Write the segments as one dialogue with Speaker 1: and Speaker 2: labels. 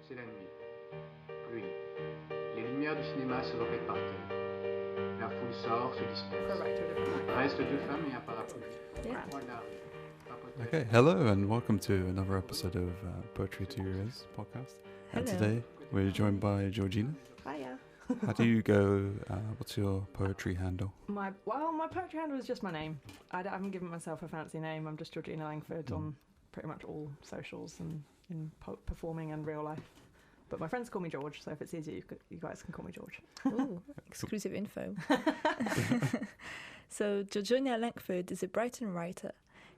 Speaker 1: c'est la nuit. Pluie. Les lumières du cinéma se répètent par terre. La foule sort, se disperse. Reste deux femmes et un parapluie.
Speaker 2: Yeah.
Speaker 1: Voilà.
Speaker 3: Okay, hello and welcome to another episode of Poetry to Your Ears podcast. And
Speaker 2: Hello.
Speaker 3: today we're joined by Georgina.
Speaker 2: Hiya.
Speaker 3: How do you go? What's your poetry handle?
Speaker 2: My poetry handle is just my name. I haven't given myself a fancy name. I'm just Georgina Langford on pretty much all socials and in performing and real life. But my friends call me George, so if it's easier, you guys can call me George.
Speaker 4: Ooh, exclusive info. So Georgina Langford is a Brighton writer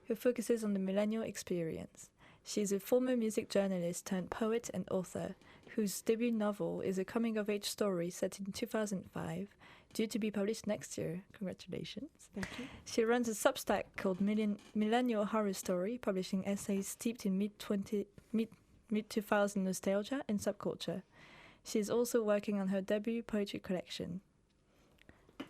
Speaker 4: who focuses on the millennial experience. She's a former music journalist turned poet and author whose debut novel is a coming-of-age story set in 2005, due to be published next year. Congratulations.
Speaker 2: Thank you.
Speaker 4: She runs a Substack called Millenial Horror Story, publishing essays steeped in mid-2000 nostalgia and subculture. She is also working on her debut poetry collection.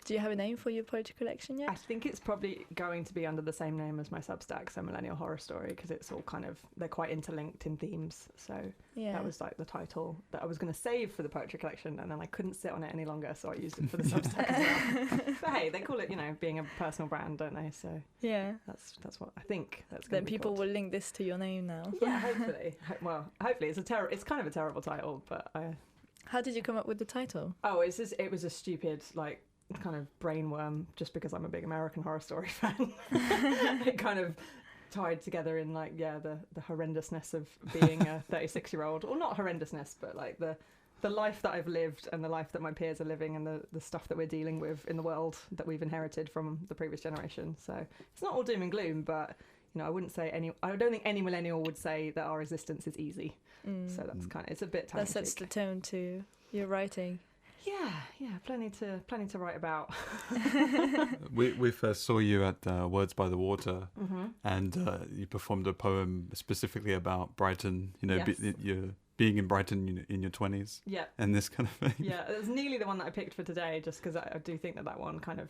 Speaker 4: Do you have a name for your poetry collection yet?
Speaker 2: I think it's probably going to be under the same name as my Substack, so Millenial Horror Story, because it's all they're quite interlinked in themes. So that was like the title that I was going to save for the poetry collection, and then I couldn't sit on it any longer, so I used it for the Substack as well. But hey, they call it, being a personal brand, don't they? So
Speaker 4: Yeah.
Speaker 2: that's what I think that's going
Speaker 4: Then
Speaker 2: to be
Speaker 4: people
Speaker 2: called.
Speaker 4: will link this to your name now.
Speaker 2: Yeah, hopefully. Hopefully it's kind of a terrible title, but
Speaker 4: How did you come up with the title?
Speaker 2: it was a stupid kind of brainworm, just because I'm a big American Horror Story fan. It kind of tied together in the horrendousness of being a 36-year-old, or not horrendousness, but the life that I've lived and the life that my peers are living and the stuff that we're dealing with in the world that we've inherited from the previous generation. So it's not all doom and gloom, but I wouldn't say I don't think any millennial would say that our existence is easy. So that's it's a bit tongue in
Speaker 4: That sets
Speaker 2: cheek.
Speaker 4: the tone to your writing.
Speaker 2: Yeah, plenty to write about.
Speaker 3: We first saw you at Words by the Water,
Speaker 2: Mm-hmm.
Speaker 3: and you performed a poem specifically about Brighton.
Speaker 2: Yes.
Speaker 3: You're being in Brighton in your 20s.
Speaker 2: Yeah.
Speaker 3: And this kind of thing.
Speaker 2: Yeah, it was nearly the one that I picked for today, just because I do think that one kind of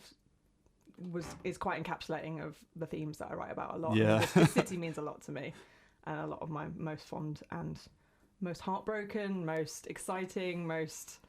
Speaker 2: is quite encapsulating of the themes that I write about a lot.
Speaker 3: Yeah.
Speaker 2: This city means a lot to me, and a lot of my most fond and most heartbroken, most exciting, most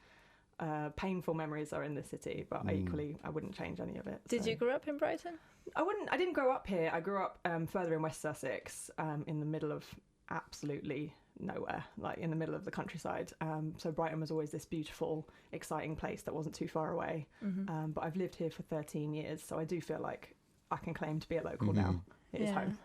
Speaker 2: painful memories are in the city. But I wouldn't change any of it.
Speaker 4: Did you grow up in Brighton?
Speaker 2: I didn't grow up here. I grew up further in West Sussex, in the middle of absolutely nowhere, in the middle of the countryside. So Brighton was always this beautiful, exciting place that wasn't too far away.
Speaker 4: Mm-hmm.
Speaker 2: But I've lived here for 13 years, so I do feel like I can claim to be a local now. It is home.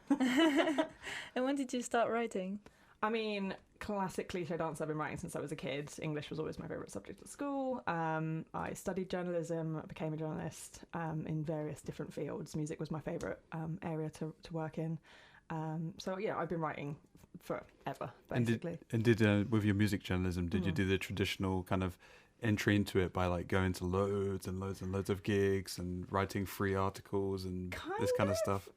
Speaker 4: And when did you start writing?
Speaker 2: I mean, classic cliche dance I've been writing since I was a kid. English was always my favourite subject at school. I studied journalism, became a journalist in various different fields. Music was my favourite area to work in. So I've been writing forever, basically.
Speaker 3: And did with your music journalism, did you do the traditional kind of entry into it by going to loads and loads and loads of gigs and writing free articles and this kind of stuff?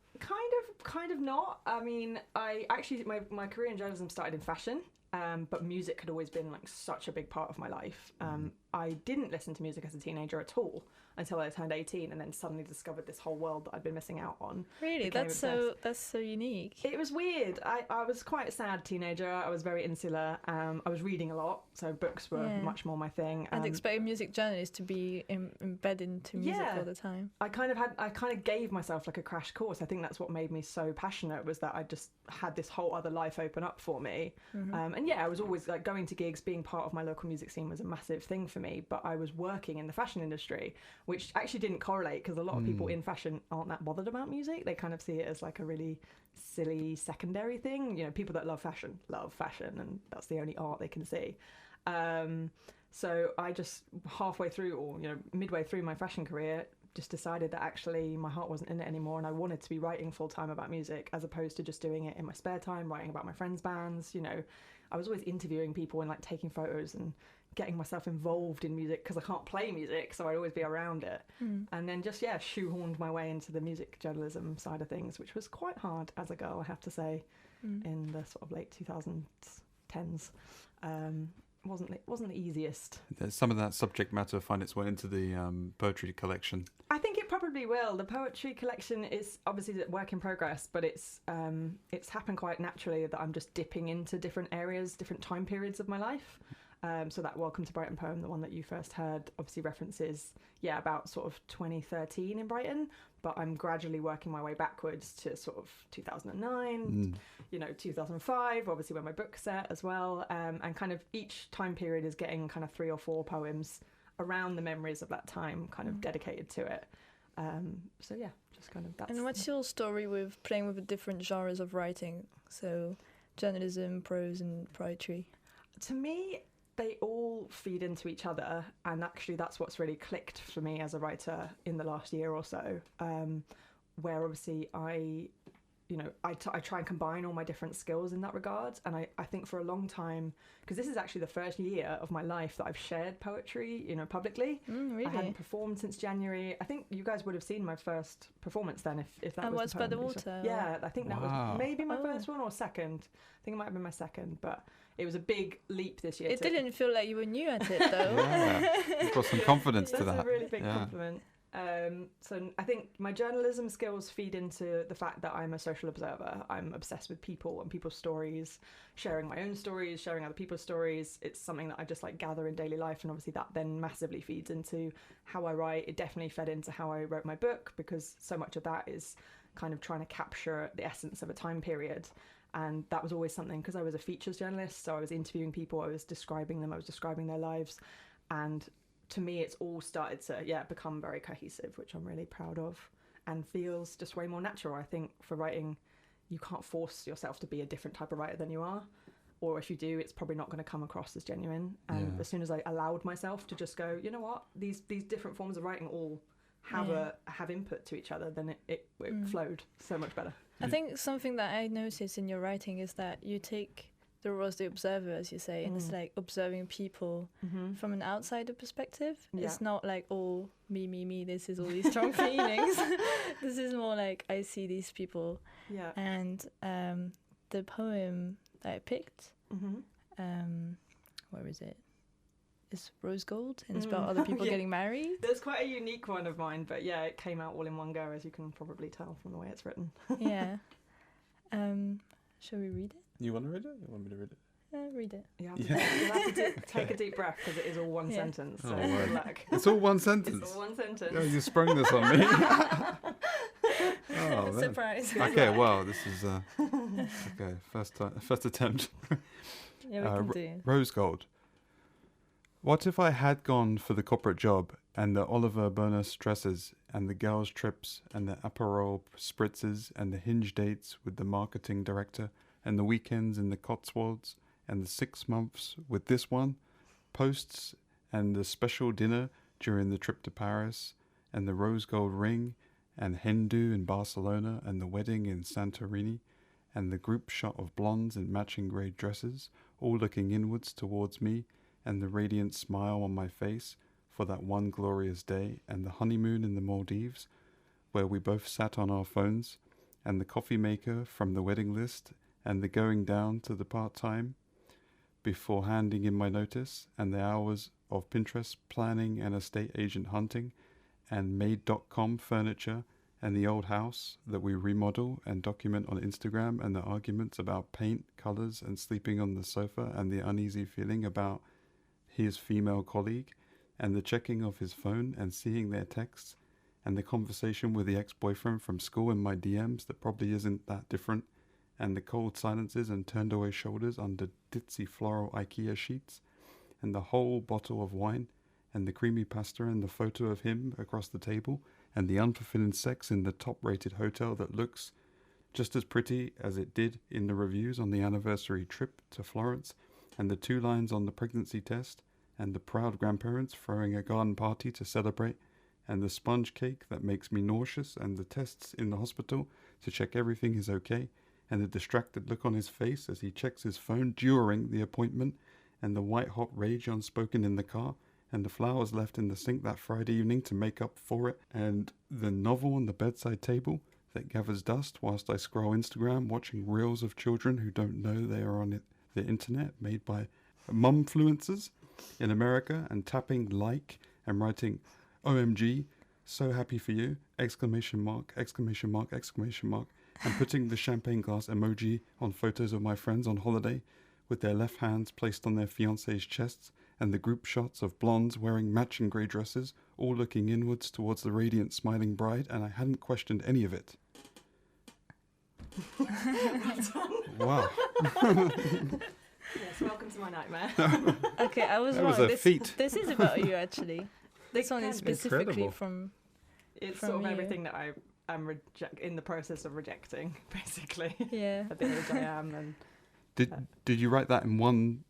Speaker 2: Kind of not. I mean, I actually, my career in journalism started in fashion, but music had always been such a big part of my life. I didn't listen to music as a teenager at all until I turned 18, and then suddenly discovered this whole world that I'd been missing out on.
Speaker 4: Really?
Speaker 2: Became obsessed.
Speaker 4: That's so unique.
Speaker 2: It was weird. I was quite a sad teenager. I was very insular. I was reading a lot, so books were much more my thing.
Speaker 4: And expect a music journalist to be embedded into music all the time.
Speaker 2: I kind of gave myself a crash course. I think that's what made me so passionate, was that I just had this whole other life open up for me. And I was always going to gigs. Being part of my local music scene was a massive thing for me, but I was working in the fashion industry, which actually didn't correlate, because a lot of people in fashion aren't that bothered about music. They kind of see it as a really silly secondary thing. People that love fashion, and that's the only art they can see. So I just halfway through, or midway through my fashion career, just decided that actually my heart wasn't in it anymore, and I wanted to be writing full time about music, as opposed to just doing it in my spare time, writing about my friends' bands. I was always interviewing people and taking photos and getting myself involved in music, because I can't play music, so I'd always be around it. And then just shoehorned my way into the music journalism side of things, which was quite hard as a girl, I have to say, in the sort of late 2010s. Wasn't the easiest.
Speaker 3: Some of that subject matter find its way into the poetry collection.
Speaker 2: I think it probably will. The poetry collection is obviously a work in progress, but it's happened quite naturally that I'm just dipping into different areas, different time periods of my life. So that Welcome to Brighton poem, the one that you first heard, obviously references, about sort of 2013 in Brighton, but I'm gradually working my way backwards to sort of 2009, 2005, obviously when my book's set as well, and kind of each time period is getting kind of 3 or 4 poems around the memories of that time, kind of dedicated to it. Just kind of that's...
Speaker 4: And what's your story with playing with the different genres of writing? So journalism, prose and poetry.
Speaker 2: To me, they all feed into each other, and actually that's what's really clicked for me as a writer in the last year or so, where obviously I try and combine all my different skills in that regard. And I think for a long time, because this is actually the first year of my life that I've shared poetry, publicly.
Speaker 4: Really?
Speaker 2: I hadn't performed since January. I think you guys would have seen my first performance then, if that
Speaker 4: and
Speaker 2: was
Speaker 4: What's
Speaker 2: the
Speaker 4: By the
Speaker 2: poem.
Speaker 4: Water?
Speaker 2: Yeah, I think that was maybe my first one or second. I think it might have been my second, but it was a big leap this year.
Speaker 4: It didn't feel like you were new at it, though.
Speaker 3: Yeah, you've got some confidence to that.
Speaker 2: That's a really big compliment. So I think my journalism skills feed into the fact that I'm a social observer. I'm obsessed with people and people's stories, sharing my own stories, sharing other people's stories. It's something that I just like gather in daily life, and obviously that then massively feeds into how I write. It definitely fed into how I wrote my book, because so much of that is kind of trying to capture the essence of a time period. And that was always something, because I was a features journalist, so I was interviewing people, I was describing them, I was describing their lives, and to me it's all started to become very cohesive, which I'm really proud of, and feels just way more natural. I think for writing, you can't force yourself to be a different type of writer than you are, or if you do, it's probably not going to come across as genuine. And as soon as I allowed myself to just go, you know what, these different forms of writing all have input to each other, then it flowed so much better.
Speaker 4: I think something that I noticed in your writing is that you take the role as the observer, as you say, and it's like observing people from an outsider perspective. Yeah. It's not like all me, this is all these strong feelings. This is more like I see these people. Yeah. And the poem that I picked, where is it? It's rose gold, and it's about other people getting married.
Speaker 2: There's quite a unique one of mine, but it came out all in one go, as you can probably tell from the way it's written.
Speaker 4: Yeah. Shall we read it?
Speaker 3: You want to read it? You want me to read it?
Speaker 4: Read it.
Speaker 2: You have to take a deep breath, because it is all one sentence. So good luck.
Speaker 3: It's all one sentence?
Speaker 2: It's all one sentence.
Speaker 3: Oh, you sprung this on me. Oh,
Speaker 4: surprise.
Speaker 3: Okay, well, this is okay. First attempt.
Speaker 4: Yeah, we can do.
Speaker 3: Rose gold. What if I had gone for the corporate job, and the Oliver bonus dresses, and the girls' trips, and the Aperol spritzes, and the hinge dates with the marketing director, and the weekends in the Cotswolds, and the 6 months with this one, posts, and the special dinner during the trip to Paris, and the rose gold ring, and Hindu in Barcelona, and the wedding in Santorini, and the group shot of blondes in matching grey dresses, all looking inwards towards me, and the radiant smile on my face for that one glorious day, and the honeymoon in the Maldives, where we both sat on our phones, and the coffee maker from the wedding list, and the going down to the part-time before handing in my notice, and the hours of Pinterest planning and estate agent hunting, and made.com furniture, and the old house that we remodel and document on Instagram, and the arguments about paint, colours, and sleeping on the sofa, and the uneasy feeling about his female colleague, and the checking of his phone and seeing their texts, and the conversation with the ex-boyfriend from school in my DMs that probably isn't that different, and the cold silences and turned away shoulders under ditzy floral IKEA sheets, and the whole bottle of wine, and the creamy pasta and the photo of him across the table, and the unfulfilling sex in the top-rated hotel that looks just as pretty as it did in the reviews on the anniversary trip to Florence, and the 2 lines on the pregnancy test, and the proud grandparents throwing a garden party to celebrate, and the sponge cake that makes me nauseous, and the tests in the hospital to check everything is okay, and the distracted look on his face as he checks his phone during the appointment, and the white-hot rage unspoken in the car, and the flowers left in the sink that Friday evening to make up for it, and the novel on the bedside table that gathers dust whilst I scroll Instagram watching reels of children who don't know they are on the internet made by mumfluencers in America, and tapping like and writing OMG So happy for you! Exclamation mark! Exclamation mark! Exclamation mark! And putting the champagne glass emoji on photos of my friends on holiday, with their left hands placed on their fiancés' chests, and the group shots of blondes wearing matching grey dresses, all looking inwards towards the radiant smiling bride, and I hadn't questioned any of it. Wow.
Speaker 2: Yes, welcome to my nightmare.
Speaker 4: Okay, I was
Speaker 3: That
Speaker 4: wrong.
Speaker 3: was a feat.
Speaker 4: This is about you, actually. This one is specifically
Speaker 3: Incredible.
Speaker 4: from...
Speaker 2: It's
Speaker 4: from
Speaker 2: sort of
Speaker 4: you.
Speaker 2: everything that I'm in the process of rejecting, basically.
Speaker 4: Yeah.
Speaker 2: At the age I am. And
Speaker 3: Did you write that in one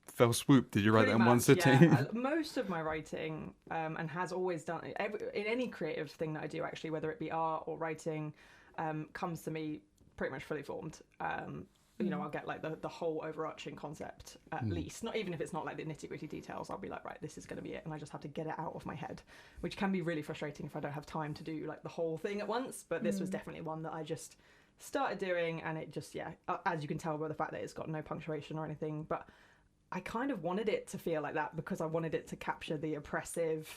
Speaker 3: fell swoop? Did you write that in one
Speaker 2: pretty much,
Speaker 3: sitting?
Speaker 2: yeah. Most of my writing, and has always done, in any creative thing that I do, actually, whether it be art or writing, comes to me pretty much fully formed. You know, I'll get like the whole overarching concept at least. Not even if it's not like the nitty gritty details. I'll be like, right, this is going to be it, and I just have to get it out of my head, which can be really frustrating if I don't have time to do like the whole thing at once. But this was definitely one that I just started doing, and it just as you can tell by the fact that it's got no punctuation or anything, but I kind of wanted it to feel like that because I wanted it to capture the oppressive,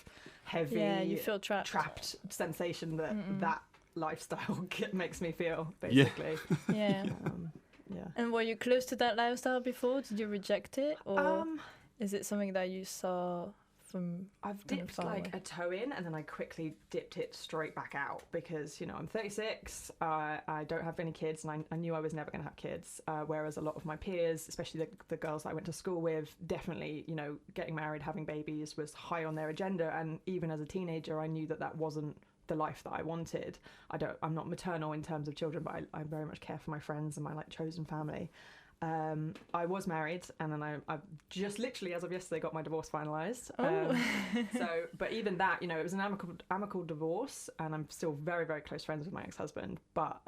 Speaker 2: heavy,
Speaker 4: you feel trapped
Speaker 2: sensation that lifestyle makes me feel, basically.
Speaker 4: Yeah.
Speaker 2: Yeah.
Speaker 4: And were you close to that lifestyle before? Did you reject it? Or is it something that you saw from...
Speaker 2: I've dipped like a toe in, and then I quickly dipped it straight back out because, you know, I'm 36, I don't have any kids, and I knew I was never going to have kids, whereas a lot of my peers, especially the girls that I went to school with, definitely, you know, getting married, having babies was high on their agenda, and even as a teenager I knew that wasn't the life that I wanted. I'm not maternal in terms of children, but I very much care for my friends and my like chosen family. I was married, and then I just literally as of yesterday got my divorce finalised. But even that, you know, it was an amicable divorce, and I'm still very, very close friends with my ex-husband. But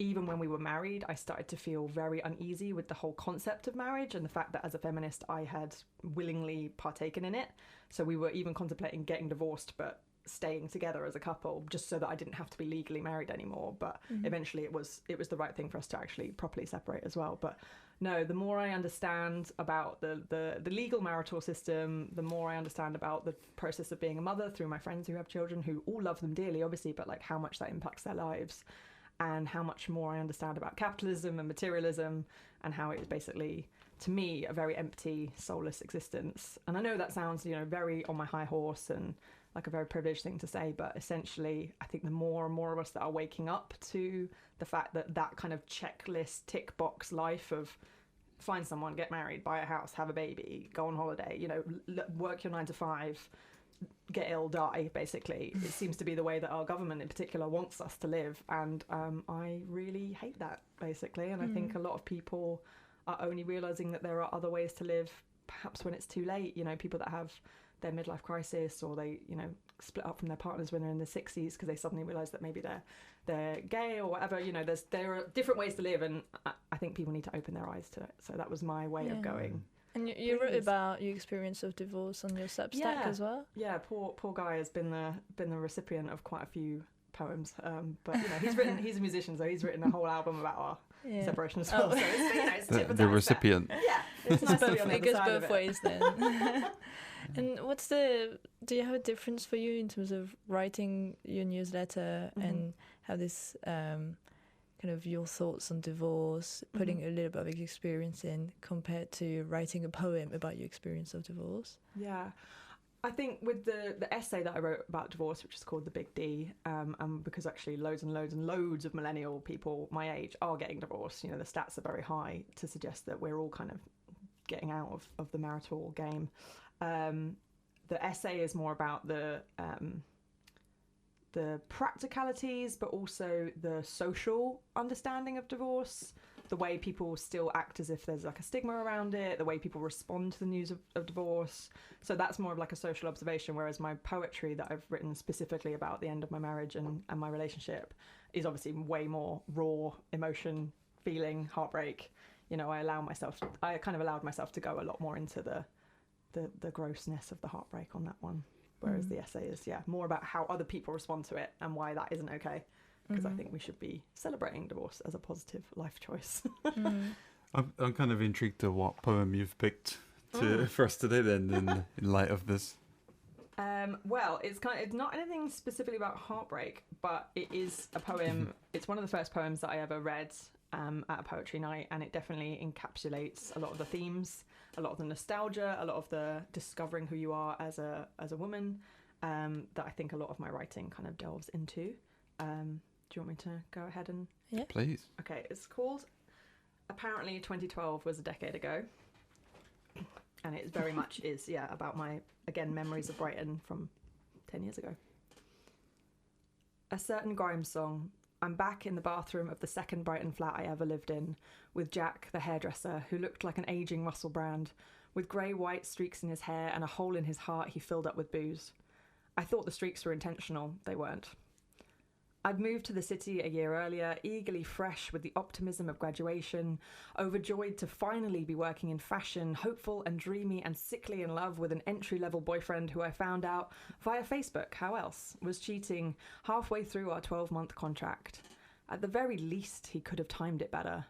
Speaker 2: even when we were married, I started to feel very uneasy with the whole concept of marriage and the fact that as a feminist I had willingly partaken in it. So we were even contemplating getting divorced, but staying together as a couple, just so that I didn't have to be legally married anymore. But eventually it was the right thing for us to actually properly separate as well. But no, the more I understand about the legal marital system, the more I understand about the process of being a mother through my friends who have children, who all love them dearly, obviously, but like how much that impacts their lives, and how much more I understand about capitalism and materialism, and how it is basically, to me, a very empty, soulless existence. And I know that sounds, you know, very on my high horse and like a very privileged thing to say, but essentially I think the more and more of us that are waking up to the fact that that kind of checklist tick box life of find someone, get married, buy a house, have a baby, go on holiday, you know, work your 9 to 5, get ill, die, basically, it seems to be the way that our government in particular wants us to live. And I really hate that, basically. And I think a lot of people are only realising that there are other ways to live, perhaps when it's too late. You know, people that have their midlife crisis, or they, you know, split up from their partners when they're in their 60s because they suddenly realise that maybe they're gay or whatever. You know, there are different ways to live, and I think people need to open their eyes to it. So that was my way of going.
Speaker 4: And you wrote about your experience of divorce on your Substack as well. Yeah,
Speaker 2: poor guy has been the recipient of quite a few poems. But you know, he's a musician, so he's written a whole album about our separation as well. So it's, you know, it's
Speaker 3: the recipient.
Speaker 2: Yeah, it's nice to be on the
Speaker 4: it
Speaker 2: other
Speaker 4: goes
Speaker 2: side
Speaker 4: both
Speaker 2: of
Speaker 4: ways then. And do you have a difference for you in terms of writing your newsletter and how this kind of your thoughts on divorce, putting a little bit of experience in, compared to writing a poem about your experience of divorce?
Speaker 2: Yeah, I think with the essay that I wrote about divorce, which is called The Big D, because actually loads and loads and loads of millennial people my age are getting divorced. You know, the stats are very high to suggest that we're all kind of getting out of the marital game. The essay is more about the practicalities, but also the social understanding of divorce, the way people still act as if there's like a stigma around it, the way people respond to the news of divorce. So that's more of like a social observation, whereas my poetry that I've written specifically about the end of my marriage and my relationship is obviously way more raw emotion, feeling, heartbreak. You know, I kind of allowed myself to go a lot more into the grossness of the heartbreak on that one, whereas the essay is more about how other people respond to it and why that isn't okay, because I think we should be celebrating divorce as a positive life choice.
Speaker 3: I'm kind of intrigued to what poem you've picked for us today then, in light of this.
Speaker 2: Well, it's not anything specifically about heartbreak, but it is a poem. It's one of the first poems that I ever read at a poetry night, and it definitely encapsulates a lot of the themes, a lot of the nostalgia, a lot of the discovering who you are as a woman, that I think a lot of my writing kind of delves into. Do you want me to go ahead and...
Speaker 4: Yeah.
Speaker 3: Please.
Speaker 2: Okay, it's called Apparently 2012 Was a Decade Ago. And it very much is, about my, again, memories of Brighton from 10 years ago. A certain grime song. I'm back in the bathroom of the second Brighton flat I ever lived in, with Jack, the hairdresser, who looked like an ageing Russell Brand, with grey-white streaks in his hair and a hole in his heart he filled up with booze. I thought the streaks were intentional. They weren't. I'd moved to the city a year earlier, eagerly fresh with the optimism of graduation, overjoyed to finally be working in fashion, hopeful and dreamy and sickly in love with an entry-level boyfriend who I found out, via Facebook, how else, was cheating halfway through our 12-month contract. At the very least, he could have timed it better.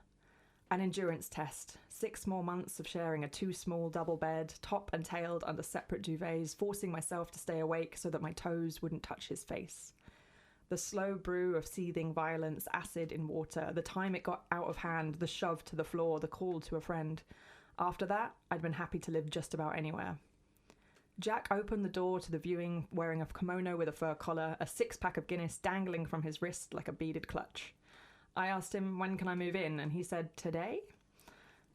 Speaker 2: An endurance test, 6 more months of sharing a too-small double bed, top and tailed under separate duvets, forcing myself to stay awake so that my toes wouldn't touch his face. The slow brew of seething violence, acid in water, the time it got out of hand, the shove to the floor, the call to a friend. After that, I'd been happy to live just about anywhere. Jack opened the door to the viewing wearing a kimono with a fur collar, a 6-pack of Guinness dangling from his wrist like a beaded clutch. I asked him, when can I move in? And he said, today?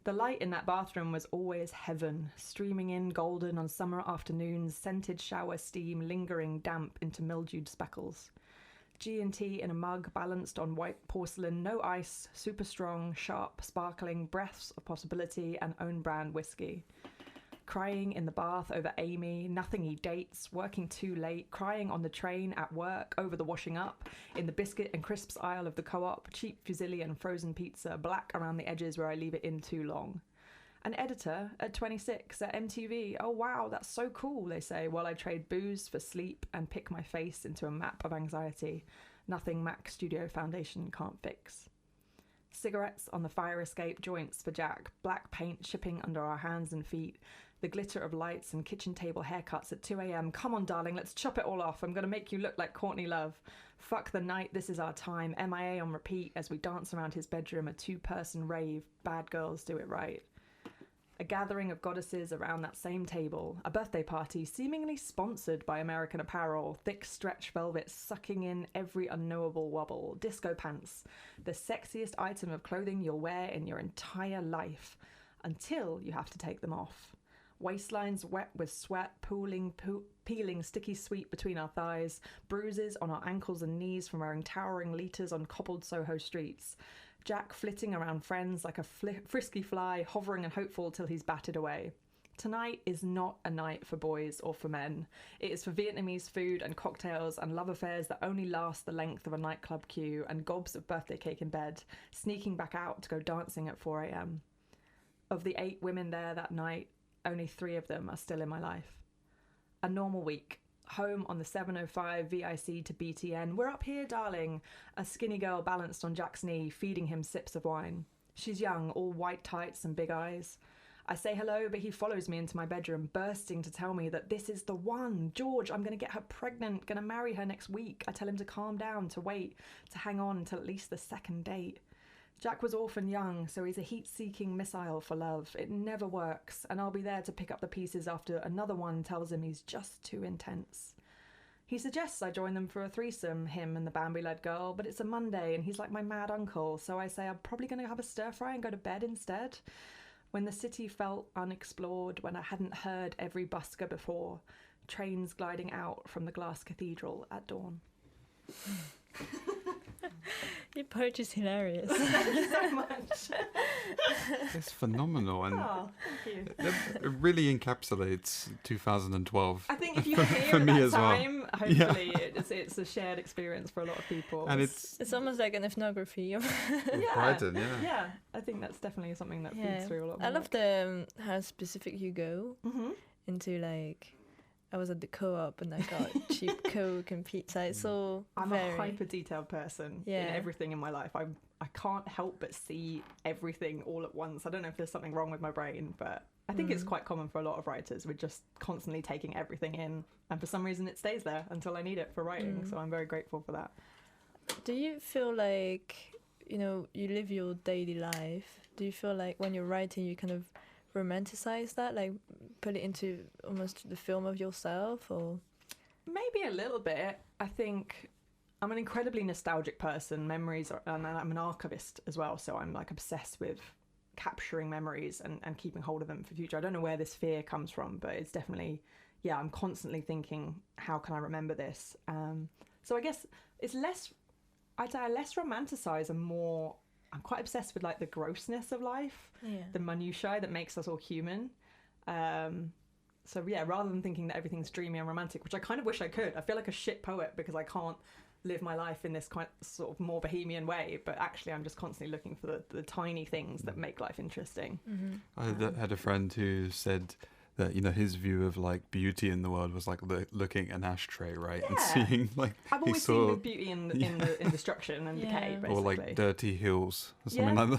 Speaker 2: The light in that bathroom was always heaven, streaming in golden on summer afternoons, scented shower steam lingering damp into mildewed speckles. G&T in a mug balanced on white porcelain, no ice, super strong, sharp, sparkling, breaths of possibility and own brand whiskey. Crying in the bath over Amy, nothing he dates, working too late, crying on the train, at work, over the washing up, in the biscuit and crisps aisle of the co-op, cheap fusilli and frozen pizza, black around the edges where I leave it in too long. An editor at 26 at MTV. Oh wow, that's so cool, they say, while I trade booze for sleep and pick my face into a map of anxiety. Nothing Mac Studio Foundation can't fix. Cigarettes on the fire escape, joints for Jack, black paint shipping under our hands and feet, the glitter of lights and kitchen table haircuts at 2 a.m. Come on, darling, let's chop it all off. I'm going to make you look like Courtney Love. Fuck the night, this is our time. MIA on repeat as we dance around his bedroom, a 2-person rave. Bad girls do it right. A gathering of goddesses around that same table, a birthday party seemingly sponsored by American Apparel, thick stretch velvet sucking in every unknowable wobble, disco pants, the sexiest item of clothing you'll wear in your entire life, until you have to take them off. Waistlines wet with sweat, peeling sticky sweet between our thighs, bruises on our ankles and knees from wearing towering litres on cobbled Soho streets. Jack flitting around friends like a frisky fly, hovering and hopeful till he's batted away. Tonight is not a night for boys or for men. It is for Vietnamese food and cocktails and love affairs that only last the length of a nightclub queue and gobs of birthday cake in bed, sneaking back out to go dancing at 4 a.m. Of the 8 women there that night, only 3 of them are still in my life. A normal week. Home on the 7:05 VIC to BTN. We're up here, darling. A skinny girl balanced on Jack's knee, feeding him sips of wine. She's young, all white tights and big eyes. I say hello, but he follows me into my bedroom, bursting to tell me that this is the one. George, I'm going to get her pregnant, going to marry her next week. I tell him to calm down, to wait, to hang on until at least the second date. Jack was orphan young, so he's a heat-seeking missile for love. It never works, and I'll be there to pick up the pieces after another one tells him he's just too intense. He suggests I join them for a threesome, him and the Bambi-led girl, but it's a Monday, and he's like my mad uncle, so I say I'm probably going to have a stir-fry and go to bed instead. When the city felt unexplored, when I hadn't heard every busker before, trains gliding out from the glass cathedral at dawn.
Speaker 4: Your poetry's hilarious.
Speaker 2: Thank you so much.
Speaker 3: It's phenomenal, and
Speaker 2: thank you.
Speaker 3: it really encapsulates 2012.
Speaker 2: I think if you were here
Speaker 3: for
Speaker 2: at
Speaker 3: me
Speaker 2: that
Speaker 3: as well.
Speaker 2: time, hopefully it's a shared experience for a lot of people.
Speaker 3: And it's
Speaker 4: almost like an ethnography of
Speaker 3: Brighton,
Speaker 2: Yeah, I think that's definitely something that feeds through a lot.
Speaker 4: I love the how specific you go into, like, I was at the co-op and I got cheap Coke and pizza. It's so
Speaker 2: I'm
Speaker 4: very...
Speaker 2: a hyper detailed person in
Speaker 4: Yeah.
Speaker 2: everything in my life. I can't help but see everything all at once. I don't know if there's something wrong with my brain, but I think it's quite common for a lot of writers. We're just constantly taking everything in, and for some reason it stays there until I need it for writing. So I'm very grateful for that.
Speaker 4: Do you feel like, you live your daily life? Do you feel like when you're writing, you kind of romanticize that, like put it into almost the film of yourself, or?
Speaker 2: Maybe a little bit. I think I'm an incredibly nostalgic person. And I'm an archivist as well, so I'm like obsessed with capturing memories and keeping hold of them for future. I don't know where this fear comes from, but it's definitely, I'm constantly thinking, how can I remember this? So I guess it's less, I'd say I less romanticize and more, I'm quite obsessed with like the grossness of life, the minutiae that makes us all human. So rather than thinking that everything's dreamy and romantic, which I kind of wish I could, I feel like a shit poet because I can't live my life in this kind of sort of more bohemian way, but actually I'm just constantly looking for the tiny things that make life interesting.
Speaker 3: I had a friend who said that his view of like beauty in the world was like looking at an ashtray, right? And seeing like
Speaker 2: I've always seen the beauty in destruction and decay, basically.
Speaker 3: Or like dirty hills or something like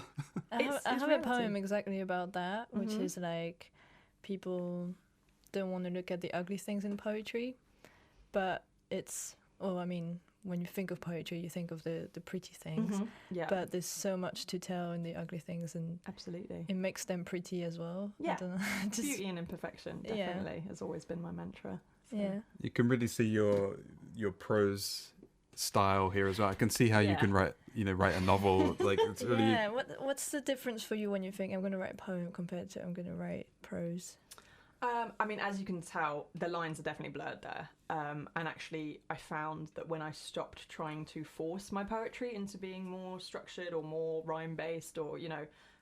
Speaker 3: that.
Speaker 4: I have a poem exactly about that, which is like people don't want to look at the ugly things in poetry, but it's when you think of poetry, you think of the pretty things. But there's so much to tell in the ugly things, and
Speaker 2: absolutely
Speaker 4: it makes them pretty as well.
Speaker 2: Yeah,
Speaker 4: I don't know.
Speaker 2: Beauty and imperfection definitely has always been my mantra. So.
Speaker 4: Yeah,
Speaker 3: you can really see your prose style here as well. I can see how you can write a novel. Like it's really
Speaker 4: What's the difference for you when you think I'm going to write a poem compared to I'm going to write prose?
Speaker 2: As you can tell, the lines are definitely blurred there. And actually, I found that when I stopped trying to force my poetry into being more structured or more rhyme-based or,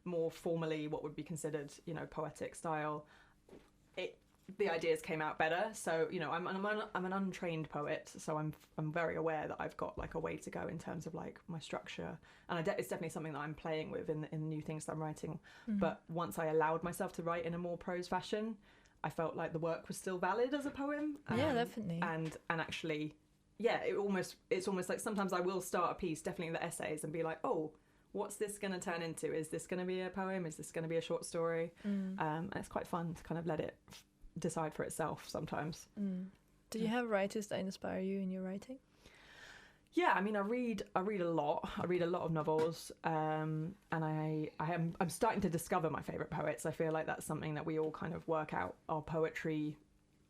Speaker 2: more formally what would be considered, poetic style, the ideas came out better. So, I'm an untrained poet, so I'm very aware that I've got like a way to go in terms of like my structure. And it's definitely something that I'm playing with in new things that I'm writing. But once I allowed myself to write in a more prose fashion, I felt like the work was still valid as a poem.
Speaker 4: Yeah, definitely.
Speaker 2: And actually, it's almost like sometimes I will start a piece, definitely the essays, and be like, oh, what's this going to turn into? Is this going to be a poem? Is this going to be a short story? And it's quite fun to kind of let it decide for itself sometimes.
Speaker 4: Do you have writers that inspire you in your writing?
Speaker 2: Yeah, I read a lot. I read a lot of novels, and I'm starting to discover my favourite poets. I feel like that's something that we all kind of work out our poetry,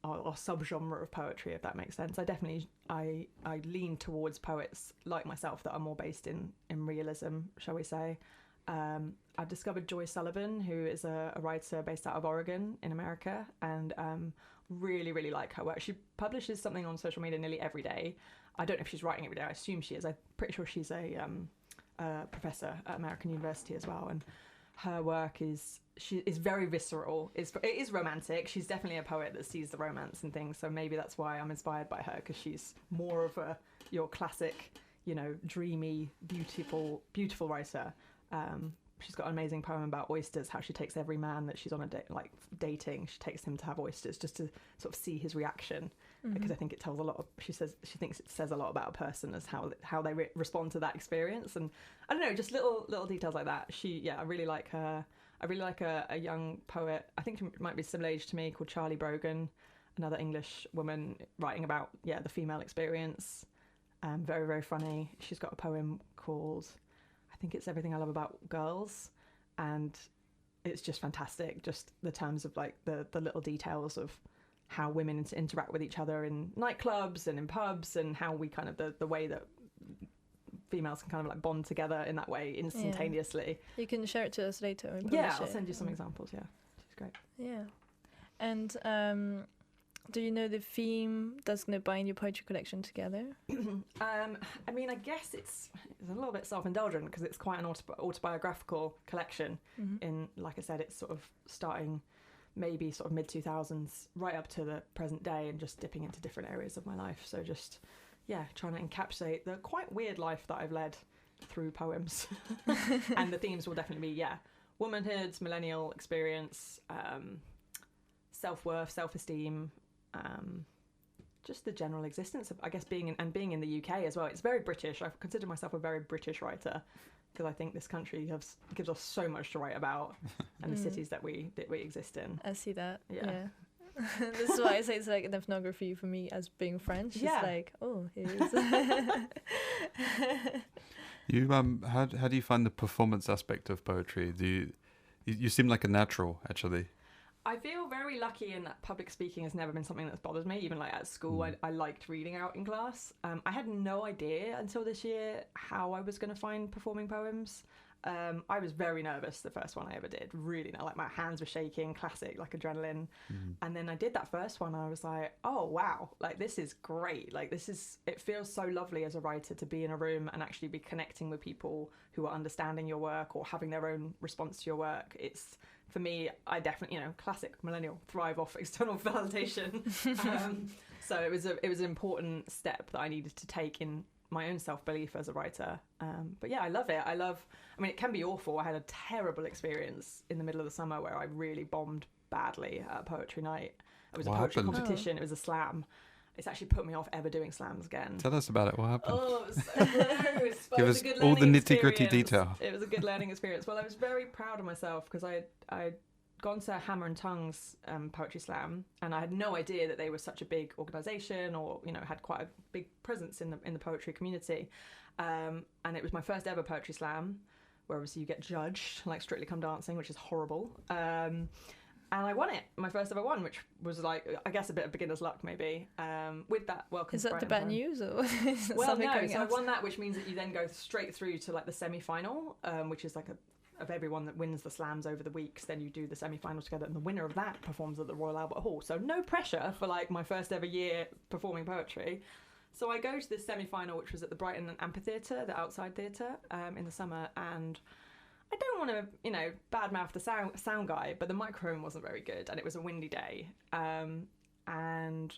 Speaker 2: our subgenre of poetry, if that makes sense. I lean towards poets like myself that are more based in realism, shall we say. I discovered Joy Sullivan, who is a writer based out of Oregon in America, and really, really like her work. She publishes something on social media nearly every day. I don't know if she's writing every day. I assume she is. I'm pretty sure she's a professor at American University as well. And her work is very visceral. It is romantic. She's definitely a poet that sees the romance and things. So maybe that's why I'm inspired by her, because she's more of your classic, dreamy, beautiful writer. She's got an amazing poem about oysters, how she takes every man that she's on a date, like dating, she takes him to have oysters just to sort of see his reaction, because I think it tells a lot of, she thinks it says a lot about a person as how they respond to that experience. And I don't know, just little details like that. I really like her. I really like a young poet, I think she might be similar age to me, called Charlie Brogan, another English woman writing about the female experience. Very, very funny. She's got a poem called, I think it's Everything I Love About Girls, and it's just fantastic, just the terms of like the little details of how women interact with each other in nightclubs and in pubs, and how we kind of the way that females can kind of like bond together in that way instantaneously.
Speaker 4: You can share it to us later and
Speaker 2: I'll send you some examples. She's great.
Speaker 4: And do you know the theme that's going to bind your poetry collection together?
Speaker 2: I guess it's a little bit self-indulgent, because it's quite an autobiographical collection. In, like I said, it's sort of starting maybe sort of mid-2000s right up to the present day, and just dipping into different areas of my life. So just, trying to encapsulate the quite weird life that I've led through poems. And the themes will definitely be, womanhood, millennial experience, self-worth, self-esteem, just the general existence of, I guess, being in the UK as well. It's very British. I consider myself a very British writer. because I think this country gives us so much to write about, and the cities that we exist in.
Speaker 4: I see that.
Speaker 2: Yeah.
Speaker 4: This is why I say it's like an ethnography for me as being French.
Speaker 2: Yeah.
Speaker 4: It's like, oh, here it is.
Speaker 3: You how do you find the performance aspect of poetry? You seem like a natural, actually.
Speaker 2: I feel very lucky in that public speaking has never been something that's bothered me. Even like at school, I liked reading out in class. I had no idea until this year how I was going to find performing poems. I was very nervous the first one I ever did. Really, like my hands were shaking, classic, like adrenaline. And then I did that first one. And I was like, oh wow, like this is great. Like it feels so lovely as a writer to be in a room and actually be connecting with people who are understanding your work or having their own response to your work. It's, for me, I definitely, classic millennial, thrive off external validation. So it was an important step that I needed to take in my own self-belief as a writer. But yeah, I love it. I mean, it can be awful. I had a terrible experience in the middle of the summer where I really bombed badly at a poetry night. It was a poetry competition. It was a slam. It's actually put me off ever doing slams again.
Speaker 3: Tell us about it. What happened?
Speaker 2: Oh, it was so close.
Speaker 3: Give us all the nitty-gritty detail.
Speaker 2: It was a good learning experience. Well, I was very proud of myself because I'd gone to Hammer and Tongue's poetry slam, and I had no idea that they were such a big organisation or had quite a big presence in the poetry community. And it was my first ever poetry slam, where obviously you get judged like Strictly Come Dancing, which is horrible. And I won it, my first ever one, which was like, I guess, a bit of beginner's luck maybe. With that, welcome.
Speaker 4: Is that the bad news, or is
Speaker 2: well,
Speaker 4: something
Speaker 2: no.
Speaker 4: coming
Speaker 2: So
Speaker 4: out?
Speaker 2: I won that, which means that you then go straight through to like the semi-final, which is like of everyone that wins the slams over the weeks. Then you do the semi-final together, and the winner of that performs at the Royal Albert Hall. So no pressure for like my first ever year performing poetry. So I go to this semi-final, which was at the Brighton Amphitheatre, the outside theatre, in the summer, and I don't want to, badmouth the sound guy, but the microphone wasn't very good, and it was a windy day. And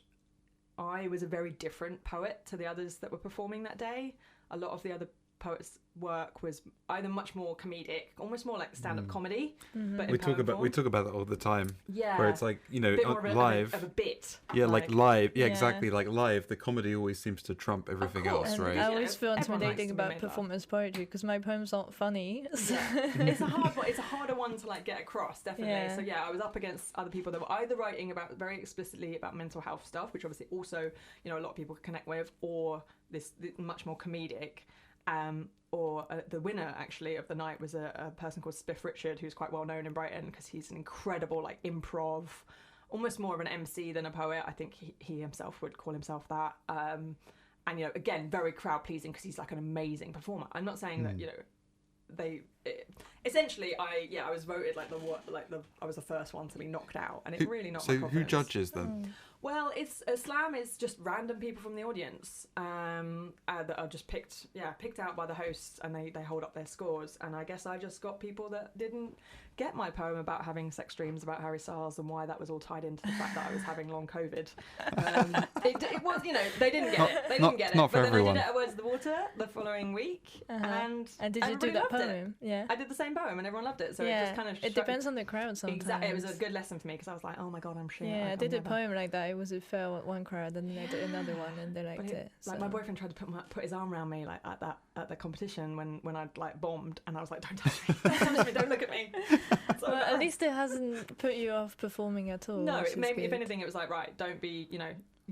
Speaker 2: I was a very different poet to the others that were performing that day. A lot of the other poets' work was either much more comedic, almost more like stand-up comedy. But
Speaker 3: we talk about that all the time.
Speaker 2: Yeah,
Speaker 3: where it's like live
Speaker 2: of a bit.
Speaker 3: Yeah, like live. Yeah, exactly. Like live, the comedy always seems to trump everything else,
Speaker 4: And
Speaker 3: right?
Speaker 4: I always feel
Speaker 2: everyone likes
Speaker 4: intimidating
Speaker 2: to be
Speaker 4: about
Speaker 2: made
Speaker 4: performance poetry because my poems aren't funny. So.
Speaker 2: Yeah. It's a hard one. It's a harder one to like get across, definitely.
Speaker 4: Yeah.
Speaker 2: So yeah, I was up against other people that were either writing about very explicitly about mental health stuff, which obviously also a lot of people could connect with, or this much more comedic. Or the winner actually of the night was a person called Spiff Richard, who's quite well known in Brighton because he's an incredible like improv, almost more of an MC than a poet. I think he himself would call himself that. And again, very crowd pleasing because he's like an amazing performer. I'm not saying that essentially I was voted I was the first one to be knocked out, and it really knocked my confidence.
Speaker 3: So who judges then?
Speaker 2: Well, it's a slam is just random people from the audience that are just picked out by the hosts, and they hold up their scores. And I guess I just got people that didn't get my poem about having sex dreams about Harry Styles and why that was all tied into the fact that I was having long COVID. It was, they didn't get it. They didn't get it.
Speaker 3: Not for
Speaker 2: but then
Speaker 3: everyone.
Speaker 2: I did it at Words of the Water the following week, and
Speaker 4: did you do that poem? Yeah,
Speaker 2: I did the same poem, and everyone loved it. So
Speaker 4: yeah.
Speaker 2: it just kind of
Speaker 4: it depends on the crowd sometimes.
Speaker 2: Exactly, it was a good lesson for me because I was like, oh my god, I'm shit.
Speaker 4: Yeah,
Speaker 2: I
Speaker 4: did a poem like that. It was a fair one crowd, and then I did another one, and they liked it.
Speaker 2: Like my boyfriend tried to put his arm around me like at the competition when I'd like bombed, and I was like, don't touch me, don't touch me, don't look at me. So,
Speaker 4: well, at least it hasn't put you off performing at all.
Speaker 2: No, it made me, if anything, it was like, right, don't be,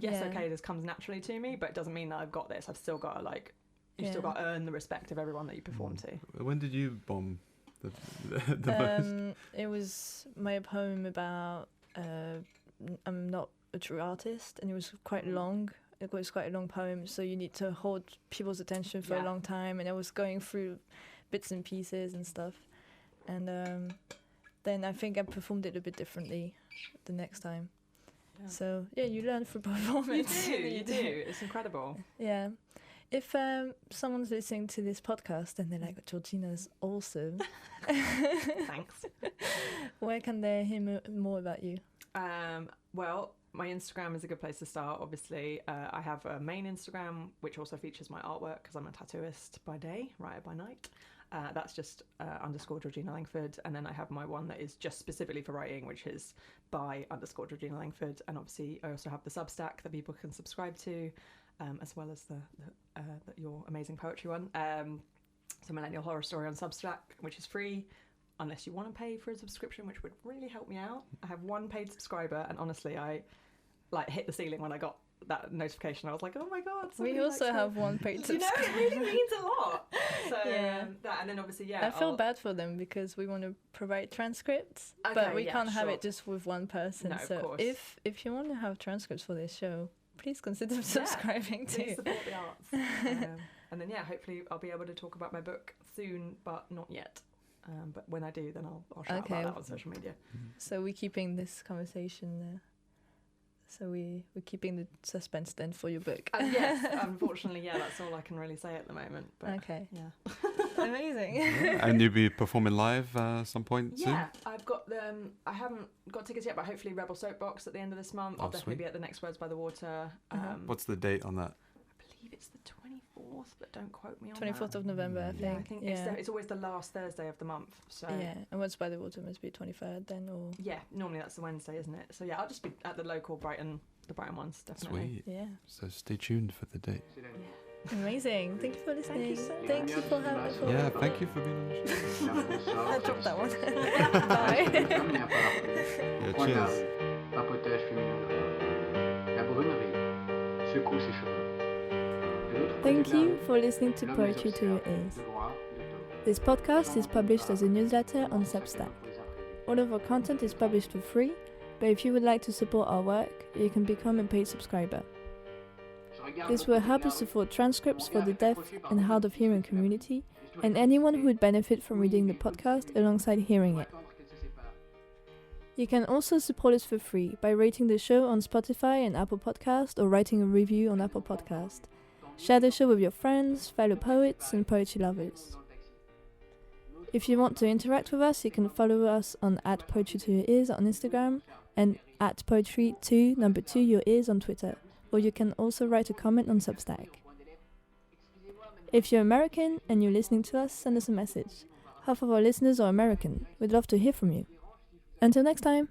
Speaker 2: okay, this comes naturally to me, but it doesn't mean that I've got this. I've still got to still got to earn the respect of everyone that you perform to.
Speaker 3: When did you bomb the most?
Speaker 4: It was my poem about I'm not a true artist, and it was quite long. It was quite a long poem, so you need to hold people's attention for a long time, and I was going through bits and pieces and stuff, and then I think I performed it a bit differently the next time. Yeah. So yeah, you learn through performance.
Speaker 2: You do. It's incredible.
Speaker 4: Yeah. If someone's listening to this podcast and they're like, Georgina's awesome.
Speaker 2: Thanks.
Speaker 4: Where can they hear more about you?
Speaker 2: Well, my Instagram is a good place to start, obviously. I have a main Instagram, which also features my artwork because I'm a tattooist by day, writer by night. That's just _ Georgina Langford. And then I have my one that is just specifically for writing, which is by _ Georgina Langford. And obviously I also have the Substack that people can subscribe to, as well as the your amazing poetry one. It's a Millenial Horror Story on Substack, which is free, unless you want to pay for a subscription, which would really help me out. I have one paid subscriber, and honestly, I hit the ceiling when I got that notification. I was like, oh my god.
Speaker 4: We also have one paid
Speaker 2: You know,
Speaker 4: subscriber.
Speaker 2: it really means a lot. So
Speaker 4: Yeah.
Speaker 2: that, and then obviously,
Speaker 4: I feel bad for them because we want to provide transcripts, but
Speaker 2: Okay,
Speaker 4: we
Speaker 2: yeah,
Speaker 4: can't have
Speaker 2: sure.
Speaker 4: it just with one person.
Speaker 2: No, of
Speaker 4: so
Speaker 2: course.
Speaker 4: if you want to have transcripts for this show, please consider subscribing
Speaker 2: Please
Speaker 4: too.
Speaker 2: support the arts. And then hopefully I'll be able to talk about my book soon, but not yet. But when I do, then I'll shout about that on social media.
Speaker 4: So we're keeping this conversation. So we're keeping the suspense then for your book.
Speaker 2: Yes, unfortunately, that's all I can really say at the moment. But
Speaker 4: Okay.
Speaker 2: Yeah.
Speaker 4: Amazing.
Speaker 3: And you'll be performing live some point soon?
Speaker 2: Yeah, I've got I haven't got tickets yet, but hopefully Rebel Soapbox at the end of this month. I'll definitely
Speaker 3: sweet.
Speaker 2: be at the Next Words by the Water.
Speaker 3: What's the date on that?
Speaker 2: I believe it's the 24th, but don't quote me on
Speaker 4: 24th of November, I
Speaker 2: Yeah, I
Speaker 4: think.
Speaker 2: think
Speaker 4: Yeah.
Speaker 2: it's always the last Thursday of the month. So
Speaker 4: Yeah, and What's by the Water must be 23rd then, or...
Speaker 2: yeah, normally that's the Wednesday, isn't it? So yeah, I'll just be at the local Brighton, the Brighton ones, definitely.
Speaker 3: Sweet.
Speaker 4: Yeah.
Speaker 3: So stay tuned for the date.
Speaker 4: Amazing. Thank you for listening.
Speaker 2: Thank you so
Speaker 4: for having
Speaker 2: much.
Speaker 3: Yeah, thank you for being on the show.
Speaker 4: I dropped that one.
Speaker 3: Yeah, cheers.
Speaker 1: Papotage féminin. La brunerie secoue ses cheveux. De l'autre côté
Speaker 4: Thank
Speaker 1: de la
Speaker 4: you
Speaker 1: rue,
Speaker 4: for listening to
Speaker 1: l'homme
Speaker 4: Poetry
Speaker 1: les
Speaker 4: to Your
Speaker 1: observe,
Speaker 4: Ears.
Speaker 1: de droit, de dos.
Speaker 4: This podcast is published as a newsletter on Substack.
Speaker 1: Pour les imprévus.
Speaker 4: All of our content is published for free, but if you would like to support our work, you can become a paid subscriber. This will help us support transcripts for the deaf and hard of hearing community, and anyone who would benefit from reading the podcast alongside hearing it. You can also support us for free by rating the show on Spotify and Apple Podcast, or writing a review on Apple Podcast. Share the show with your friends, fellow poets, and poetry lovers. If you want to interact with us, you can follow us on @poetry2yourears on Instagram and @poetry2 on Twitter, or you can also write a comment on Substack. If you're American and you're listening to us, send us a message. Half of our listeners are American. We'd love to hear from you. Until next time!